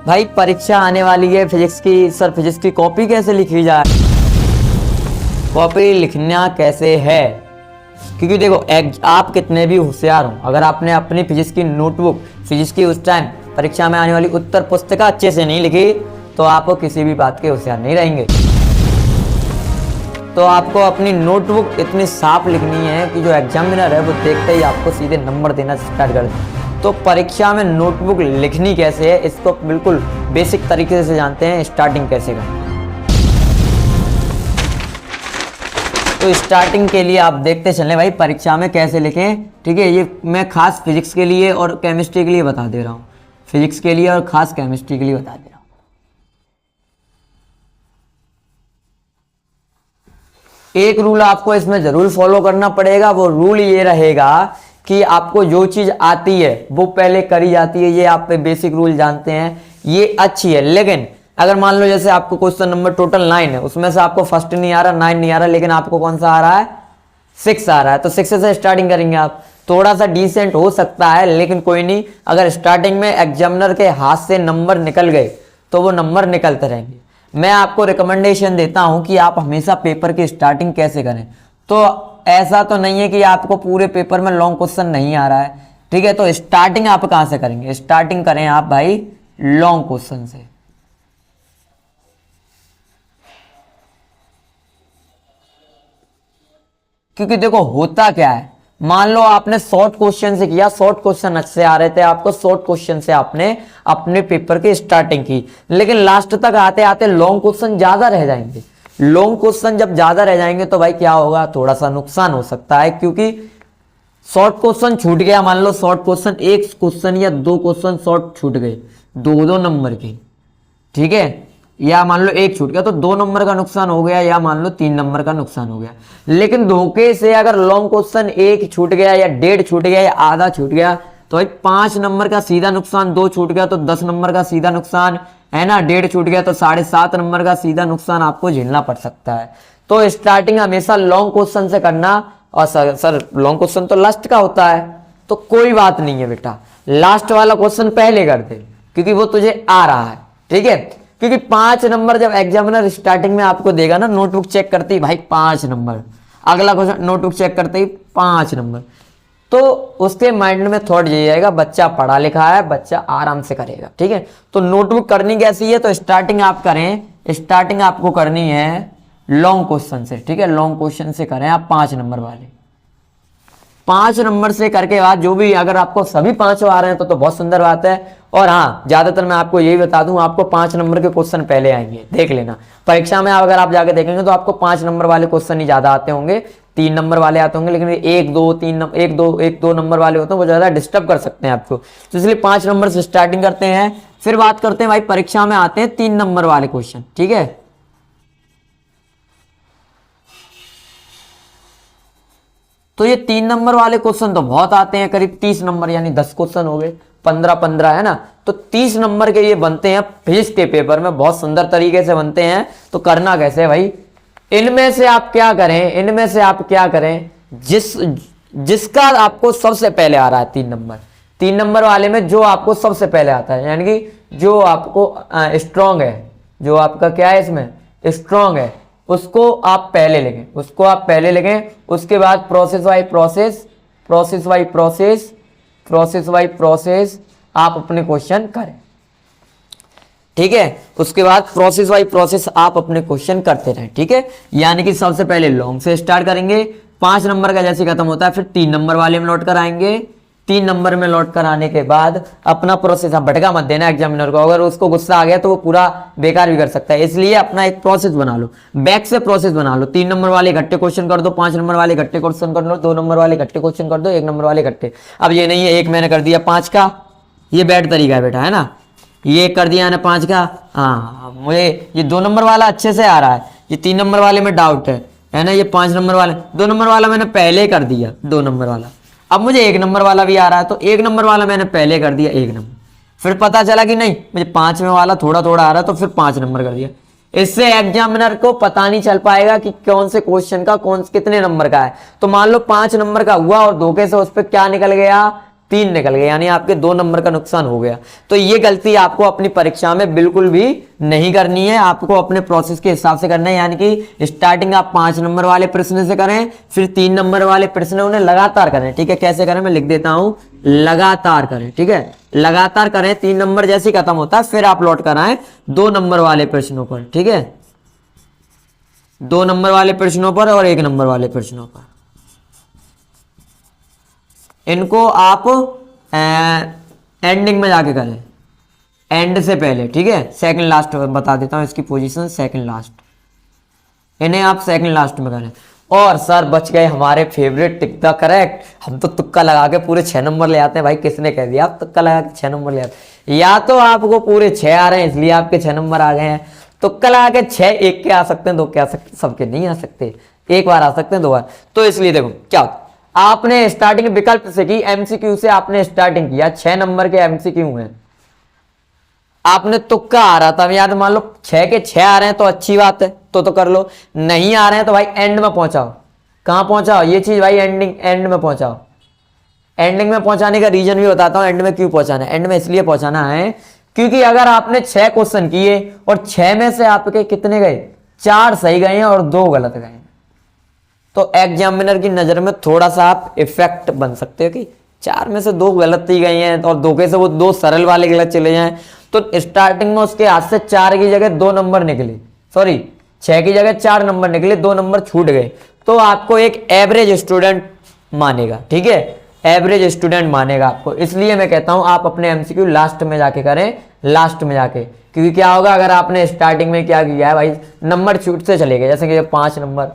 भाई परीक्षा आने वाली है फिजिक्स की, सर फिजिक्स की कॉपी कैसे लिखी जाए? कॉपी लिखना कैसे है? क्योंकि देखो आप कितने भी होशियार हो, अगर आपने अपनी फिजिक्स की नोटबुक, फिजिक्स की उस टाइम परीक्षा में आने वाली उत्तर पुस्तिका अच्छे से नहीं लिखी तो आप किसी भी बात के होशियार नहीं रहेंगे। तो आपको अपनी नोटबुक इतनी साफ लिखनी है कि जो एग्जामिनर है वो देखते ही आपको सीधे नंबर देना स्टार्ट कर दे। तो परीक्षा में नोटबुक लिखनी कैसे है इसको बिल्कुल बेसिक तरीके से जानते हैं, स्टार्टिंग कैसे करें। तो स्टार्टिंग के लिए आप देखते चलें भाई परीक्षा में कैसे लिखें, ठीक है। ये मैं खास फिजिक्स के लिए और केमिस्ट्री के लिए बता दे रहा हूँ, फिजिक्स के लिए और खास केमिस्ट्री के लिए बता दे रहा हूँ। एक रूल आपको इसमें जरूर फॉलो करना पड़ेगा, वो रूल ये रहेगा कि आपको जो चीज आती है वो पहले करी जाती है। ये आप पे बेसिक रूल जानते हैं, ये अच्छी है। लेकिन अगर मान लो जैसे आपको क्वेश्चन नंबर टोटल 9 है, उसमें से आपको फर्स्ट नहीं आ रहा, 9 नहीं आ रहा, लेकिन आपको कौन सा आ रहा है, 6 आ रहा है, तो 6 से स्टार्टिंग करेंगे आप। थोड़ा सा डिसेंट हो सकता है लेकिन कोई नहीं, अगर स्टार्टिंग में एग्जामिनर के हाथ से नंबर निकल गए तो वो नंबर निकलते रहेंगे। मैं आपको रिकमेंडेशन देता हूं कि आप हमेशा पेपर की स्टार्टिंग कैसे करें। तो ऐसा तो नहीं है कि आपको पूरे पेपर में लॉन्ग क्वेश्चन नहीं आ रहा है, ठीक है। तो स्टार्टिंग आप कहां से करेंगे? स्टार्टिंग करें आप भाई लॉन्ग क्वेश्चन से। क्योंकि देखो होता क्या है, मान लो आपने शॉर्ट क्वेश्चन से किया, शॉर्ट क्वेश्चन अच्छे आ रहे थे आपको, शॉर्ट क्वेश्चन से आपने अपने पेपर की स्टार्टिंग की, लेकिन लास्ट तक आते आते लॉन्ग क्वेश्चन ज्यादा रह जाएंगे। लॉन्ग क्वेश्चन जब ज्यादा रह जाएंगे तो भाई क्या होगा, थोड़ा सा नुकसान हो सकता है। क्योंकि शॉर्ट क्वेश्चन छूट गया, मान लो शॉर्ट क्वेश्चन, एक क्वेश्चन या 2 क्वेश्चन शॉर्ट छूट गए, 2-2 नंबर के, ठीक है, या मान लो एक छूट गया तो 2 नंबर का नुकसान हो गया, या मान लो 3 नंबर का नुकसान हो गया। लेकिन धोखे से अगर लॉन्ग क्वेश्चन 1 छूट गया या 1.5 छूट गया या आधा छूट गया तो भाई 5 नंबर का सीधा नुकसान, 2 छूट गया तो 10 नंबर का सीधा नुकसान है ना, 1.5 छूट गया तो 7.5 नंबर का सीधा नुकसान आपको झेलना पड़ सकता है। तो स्टार्टिंग हमेशा लॉन्ग क्वेश्चन से करना। और सर लॉन्ग क्वेश्चन तो लास्ट का होता है, तो कोई बात नहीं है बेटा, लास्ट वाला क्वेश्चन पहले कर दे क्योंकि वो तुझे आ रहा है, ठीक है। क्योंकि 5 नंबर जब एग्जामिनर स्टार्टिंग में आपको देगा ना, नोटबुक चेक करती भाई 5 नंबर, अगला क्वेश्चन नोटबुक चेक करते ही 5 नंबर, तो उसके माइंड में थॉट यही आएगा बच्चा पढ़ा लिखा है, बच्चा आराम से करेगा, ठीक है। तो नोटबुक करनी कैसी है, तो स्टार्टिंग आप करें, स्टार्टिंग आपको करनी है लॉन्ग क्वेश्चन से, ठीक है। लॉन्ग क्वेश्चन से करें आप 5 नंबर वाले, 5 नंबर से करके बाद जो भी, अगर आपको सभी 5 आ रहे हैं तो बहुत सुंदर बात है। और हाँ, ज्यादातर मैं आपको यही बता दूं, आपको 5 नंबर के क्वेश्चन पहले आएंगे, देख लेना परीक्षा में। अगर आप जाके देखेंगे तो आपको 5 नंबर वाले क्वेश्चन ही ज्यादा आते होंगे, 3 नंबर वाले आते होंगे, लेकिन 1-2 नंबर वाले होते हैं वो ज्यादा डिस्टर्ब कर सकते हैं आपको। तो इसलिए 5 नंबर से स्टार्टिंग करते हैं। फिर बात करते हैं भाई परीक्षा में आते हैं 3 नंबर वाले क्वेश्चन, ठीक है। तो ये 3 नंबर वाले क्वेश्चन तो बहुत आते हैं, करीब 30 नंबर, यानी 10 क्वेश्चन हो गए, 15-15 है ना। तो 30 नंबर के ये बनते हैं फिजिक्स के पेपर में, बहुत सुंदर तरीके से बनते हैं। तो करना कैसे है भाई, इनमें से आप क्या करें, इनमें से आप क्या करें, जिसका आपको सबसे पहले आ रहा है 3 नंबर वाले में जो आपको सबसे पहले आता है, यानी कि जो आपको स्ट्रॉन्ग है, जो आपका क्या है इसमें स्ट्रॉन्ग है, उसको आप पहले लिखें, उसको आप पहले लिखें। उसके बाद process by process, process by process, process by process आप अपने क्वेश्चन करें, ठीक है। उसके बाद प्रोसेस बाय प्रोसेस आप अपने क्वेश्चन करते रहें, ठीक है। यानी कि सबसे पहले लॉन्ग से स्टार्ट करेंगे, 5 नंबर का जैसे खत्म होता है फिर 3 नंबर वाले में लौट कर आएंगे। 3 नंबर में लौट कर आने के बाद अपना प्रोसेस, आप भटका मत देना एग्जामिनर को, अगर उसको गुस्सा आ गया तो वो पूरा बेकार भी कर सकता है। इसलिए अपना एक प्रोसेस बना लो, बैक से प्रोसेस बना लो। 3 नंबर वाले इकट्ठे क्वेश्चन कर दो, 5 नंबर वाले इकट्ठे क्वेश्चन कर लो, 2 नंबर वाले इकट्ठे क्वेश्चन कर दो, 1 नंबर वाले इकट्ठे। अब ये नहीं है एक मैंने कर दिया 5 का, ये बैड तरीका है बेटा, है ना। ये कर दिया ना 5 का, हाँ मुझे ये 2 नंबर वाला अच्छे से आ रहा है, ये 3 नंबर वाले में डाउट है ना। ये 5 नंबर वाले, 2 नंबर वाला मैंने पहले कर दिया, 2 नंबर वाला। अब मुझे 1 नंबर वाला भी आ रहा है, तो 1 नंबर वाला मैंने पहले कर दिया 1 नंबर। फिर पता चला कि नहीं मुझे 5वें वाला थोड़ा थोड़ा आ रहा है, तो फिर 5 नंबर कर दिया। इससे एग्जामिनर को पता नहीं चल पाएगा कि कौन से क्वेश्चन का कितने नंबर का है। तो मान लो 5 नंबर का हुआ और धोखे से उस पर क्या निकल गया, 3 निकल गए, यानी आपके 2 नंबर का नुकसान हो गया। तो ये गलती आपको अपनी परीक्षा में बिल्कुल भी नहीं करनी है, आपको अपने प्रोसेस के हिसाब से करना है। यानी कि स्टार्टिंग आप 5 नंबर वाले प्रश्न से करें, फिर 3 नंबर वाले प्रश्न उन्हें लगातार करें, ठीक है। कैसे करें मैं लिख देता हूं, लगातार करें, ठीक है, लगातार करें। 3 नंबर जैसे ही खत्म होता है फिर आप लौट कर आए 2 नंबर वाले प्रश्नों पर, ठीक है, 2 नंबर वाले प्रश्नों पर और 1 नंबर वाले प्रश्नों पर। इनको आप एंडिंग में जाके करें, एंड से पहले, ठीक है। सेकंड लास्ट बता देता हूं इसकी पोजीशन, सेकंड लास्ट, इन्हें आप सेकंड लास्ट में करें। और सर बच गए हमारे फेवरेट टिक करेक्ट, हम तो तुक्का लगा के पूरे 6 नंबर ले आते हैं भाई। किसने कह दिया आप तुक्का लगा के 6 नंबर ले आते? या तो आपको पूरे 6 आ रहे हैं इसलिए आपके 6 नंबर आ गए हैं। तुक्का लगा के 6 एक के आ सकते हैं, 2 के आ सकते, सबके नहीं आ सकते, एक बार आ सकते हैं, 2 बार। तो इसलिए देखो क्या होता, आपने स्टार्टिंग विकल्प से की, एमसीक्यू से आपने स्टार्टिंग किया, 6 नंबर के एमसीक्यू हैं, आपने तुक्का आ रहा था, याद मान लो 6 के 6 आ रहे हैं तो अच्छी बात है, तो कर लो। नहीं आ रहे हैं तो भाई एंड में पहुंचाओ। कहां पहुंचाओ ये चीज भाई, एंड में पहुंचाओ। एंडिंग में पहुंचाने का रीजन भी बताता हूं, एंड में क्यों पहुंचाना है। एंड में इसलिए पहुंचाना है क्योंकि अगर आपने 6 क्वेश्चन किए और 6 में से आपके कितने गए, 4 सही गए हैं और 2 गलत गए हैं, तो एग्जामिनर की नजर में थोड़ा सा आप इफेक्ट बन सकते हो कि 4 में से 2 गलत ही गए हैं और 2 के से वो 2 सरल वाले गलत चले जाएं, तो स्टार्टिंग में उसके हाथ से 4 की जगह 2 नंबर निकले, सॉरी 6 की जगह 4 नंबर निकले, 2 नंबर छूट गए, तो आपको एक एवरेज स्टूडेंट मानेगा, ठीक है, एवरेज स्टूडेंट मानेगा आपको। इसलिए मैं कहता हूं आप अपने एमसीक्यू लास्ट में जाके करें, लास्ट में जाके, क्योंकि क्या होगा अगर आपने स्टार्टिंग में क्या किया है भाई, नंबर छूटते चले गए, जैसे कि 5 नंबर,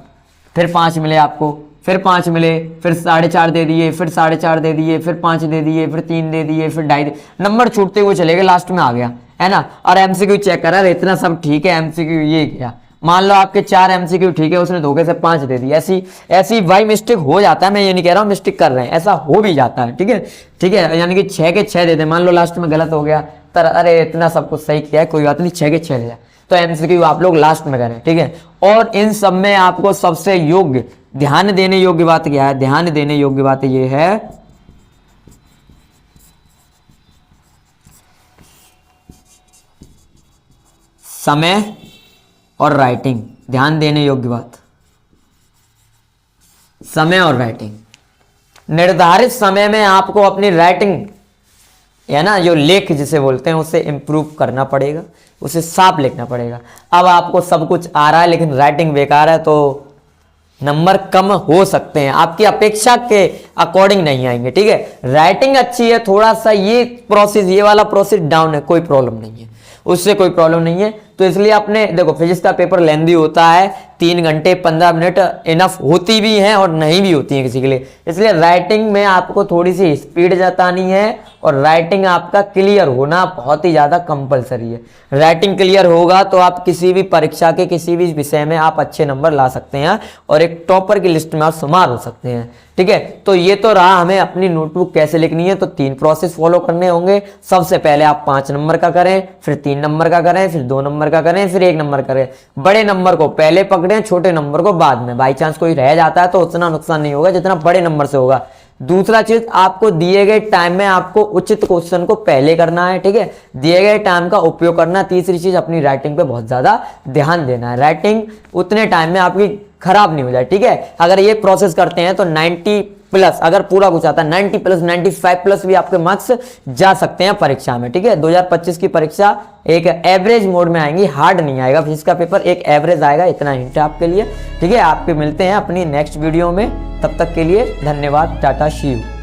फिर 5 मिले आपको, फिर 5 मिले, फिर 4.5 दे दिए, फिर 4.5 दे दिए, फिर 5 दे दिए, फिर 3 दे दिए, फिर 2.5, नंबर छूटते हुए चले गए, लास्ट में आ गया, है ना। और एमसीक्यू चेक करा, इतना सब ठीक है, एमसीक्यू ये किया, मान लो आपके 4 एमसीक्यू ठीक है, उसने धोखे से 5 दे दी, ऐसी भाई मिस्टेक हो जाता है। मैं ये नहीं कह रहा हूँ मिस्टेक कर रहे हैं, ऐसा हो भी जाता है, ठीक है, ठीक है। यानी कि 6 के 6 दे दे, मान लो लास्ट में गलत हो गया, अरे इतना सब कुछ सही किया है, कोई बात नहीं, 6 के 6 दे जाए, तो एमसीक्यू आप लोग लास्ट में करें, ठीक है। और इन सब में आपको सबसे योग्य, ध्यान देने योग्य बात क्या है, ध्यान देने योग्य बात ये है समय और राइटिंग। ध्यान देने योग्य बात समय और राइटिंग। निर्धारित समय में आपको अपनी राइटिंग, है ना, जो लेख जिसे बोलते हैं, उसे इंप्रूव करना पड़ेगा, उसे साफ लिखना पड़ेगा। अब आपको सब कुछ आ रहा है लेकिन राइटिंग बेकार है, तो नंबर कम हो सकते हैं, आपकी अपेक्षा के अकॉर्डिंग नहीं आएंगे, ठीक है। राइटिंग अच्छी है, थोड़ा सा ये प्रोसेस, ये वाला प्रोसेस डाउन है, कोई प्रॉब्लम नहीं है, उससे कोई प्रॉब्लम नहीं है। तो इसलिए अपने देखो, फिजिक्स का पेपर लेंदी होता है, 3 घंटे 15 मिनट इनफ होती भी हैं और नहीं भी होती है किसी के लिए। इसलिए राइटिंग में आपको थोड़ी सी स्पीड जतानी है और राइटिंग आपका क्लियर होना बहुत ही ज़्यादा कंपलसरी है। राइटिंग क्लियर होगा तो आप किसी भी परीक्षा के किसी भी विषय में आप अच्छे नंबर ला सकते हैं और एक टॉपर की लिस्ट में आप शुमार हो सकते हैं, ठीक है। तो ये तो रहा हमें अपनी नोटबुक कैसे लिखनी है, तो 3 प्रोसेस फॉलो करने होंगे। सबसे पहले आप 5 नंबर का करें, फिर 3 नंबर का करें, फिर 2 नंबर का करें, फिर 1 नंबर करें। बड़े नंबर को पहले पकड़ें, छोटे नंबर को बाद में। बाई चांस कोई रह जाता है तो उतना नुकसान नहीं होगा जितना बड़े नंबर से होगा। दूसरा चीज, आपको दिए गए टाइम में आपको उचित क्वेश्चन को पहले करना है, ठीक है, दिए गए टाइम का उपयोग करना। तीसरी चीज, अपनी राइटिंग पे बहुत ज्यादा ध्यान देना है, राइटिंग उतने टाइम में आपकी खराब नहीं हो जाए, ठीक है। अगर ये प्रोसेस करते हैं तो 90 प्लस, अगर पूरा कुछ आता है 90 प्लस 95 प्लस भी आपके मार्क्स जा सकते हैं परीक्षा में, ठीक है। 2025 की परीक्षा एक एवरेज मोड में आएंगी, हार्ड नहीं आएगा फिजिक्स का पेपर, एक एवरेज आएगा, इतना हिंट है आपके लिए, ठीक है। आपके मिलते हैं अपनी नेक्स्ट वीडियो में, तब तक के लिए धन्यवाद, टाटा, सी यू।